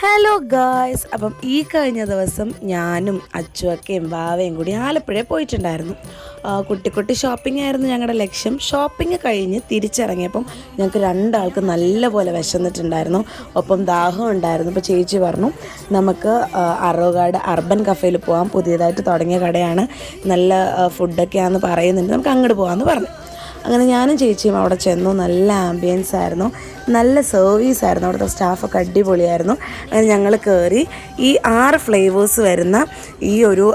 Hello guys, അപ്പം ഈ കഴിഞ്ഞ ദിവസം ഞാനും അച്ചുവക്കയും വാവയും കൂടി ആലപ്പുഴയിൽ പോയിട്ടുണ്ടായിരുന്നു. കുട്ടി ഷോപ്പിംഗ് ആയിരുന്നു ഞങ്ങളുടെ ലക്ഷ്യം. ഷോപ്പിംഗ് കഴിഞ്ഞ് തിരിച്ചിറങ്ങിയപ്പം ഞങ്ങൾക്ക് രണ്ടാൾക്ക് നല്ലപോലെ വിശന്നിട്ടുണ്ടായിരുന്നു, ഒപ്പം ദാഹം ഉണ്ടായിരുന്നു. അപ്പോൾ ചേച്ചി പറഞ്ഞു നമുക്ക് അറോഗാഡ് അർബൻ കഫേയിൽ പോകാം, പുതിയതായിട്ട് തുടങ്ങിയ കടയാണ്, നല്ല ഫുഡൊക്കെയാണെന്ന് പറയുന്നുണ്ട്, നമുക്ക് അങ്ങോട്ട് പോകാമെന്ന് പറഞ്ഞു. അങ്ങനെ ഞാനും ചേച്ചിയും അവിടെ ചെന്നു. നല്ല ആംബിയൻസ് ആയിരുന്നു, നല്ല സർവീസ് ആയിരുന്നു, അവിടുത്തെ സ്റ്റാഫൊക്കെ അടിപൊളിയായിരുന്നു. അങ്ങനെ ഞങ്ങൾ കയറി ഈ 6 ഫ്ലേവേഴ്സ് വരുന്ന ഈ ഒരു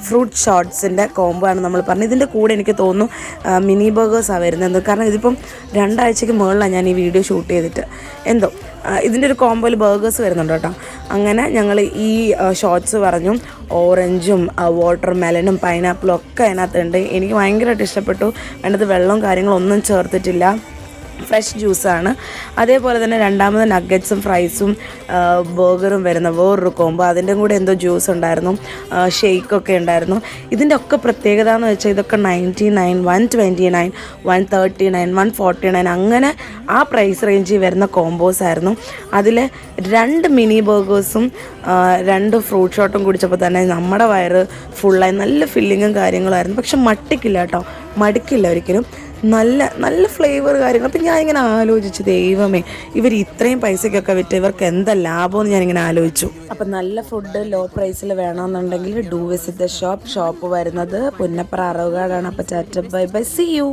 ഫ്രൂട്ട് ഷോട്ട്സിൻ്റെ കോംബോ ആണ് നമ്മൾ പറഞ്ഞത്. ഇതിൻ്റെ കൂടെ എനിക്ക് തോന്നുന്നു മിനി ബർഗേഴ്സാണ് വരുന്നത്, കാരണം ഇതിപ്പം 2 ആഴ്ചയ്ക്ക് മുകളിലാണ് ഞാൻ ഈ വീഡിയോ ഷൂട്ട് ചെയ്തിട്ട്. എന്തോ ഇതിൻ്റെ ഒരു കോംബോയിൽ ബർഗേഴ്സ് വരുന്നുണ്ട് കേട്ടോ. അങ്ങനെ ഞങ്ങൾ ഈ ഷോട്ട്സ് പറഞ്ഞു. ഓറഞ്ചും വാട്ടർ മെലനും പൈനാപ്പിളും ഒക്കെ അതിനകത്തുണ്ട്. എനിക്ക് ഭയങ്കരമായിട്ട് ഇഷ്ടപ്പെട്ടു. അതിനകത്ത് വെള്ളവും കാര്യങ്ങളൊന്നും ചേർത്തിട്ടില്ല, ഫ്രഷ് ജ്യൂസാണ്. അതേപോലെ തന്നെ രണ്ടാമത് നഗറ്റ്സും ഫ്രൈസും ബർഗറും വരുന്ന വേറൊരു കോംബോ, അതിൻ്റെ കൂടെ എന്തോ ജ്യൂസ് ഉണ്ടായിരുന്നു, ഷെയ്ക്കൊക്കെ ഉണ്ടായിരുന്നു. ഇതിൻ്റെ ഒക്കെ പ്രത്യേകത എന്ന് വെച്ചാൽ ഇതൊക്കെ 99, 129, 139, 149 അങ്ങനെ ആ പ്രൈസ് റേഞ്ചിൽ വരുന്ന കോംബോസ് ആയിരുന്നു. അതിൽ 2 മിനി ബർഗേഴ്സും 2 ഫ്രൂട്ട് ഷോട്ടും കുടിച്ചപ്പോൾ തന്നെ നമ്മുടെ വയറ് ഫുള്ളായി. നല്ല ഫില്ലിങ്ങും കാര്യങ്ങളായിരുന്നു, പക്ഷെ മട്ടിക്കില്ല കേട്ടോ, മടുക്കില്ല ഒരിക്കലും. നല്ല ഫ്ലേവർ കാര്യങ്ങൾ. അപ്പം ഞാനിങ്ങനെ ആലോചിച്ചു, ദൈവമേ, ഇവർ ഇത്രയും പൈസയ്ക്കൊക്കെ വിറ്റ് ഇവർക്ക് എന്താ ലാഭമെന്ന് ഞാനിങ്ങനെ ആലോചിച്ചു. അപ്പം നല്ല ഫുഡ് ലോ പ്രൈസിൽ വേണമെന്നുണ്ടെങ്കിൽ ഡു വിസിറ്റ് ദ ഷോപ്പ് വരുന്നത് പുന്നപ്ര അറോഗാഡാണ്. അപ്പോൾ tata bye bye, see U.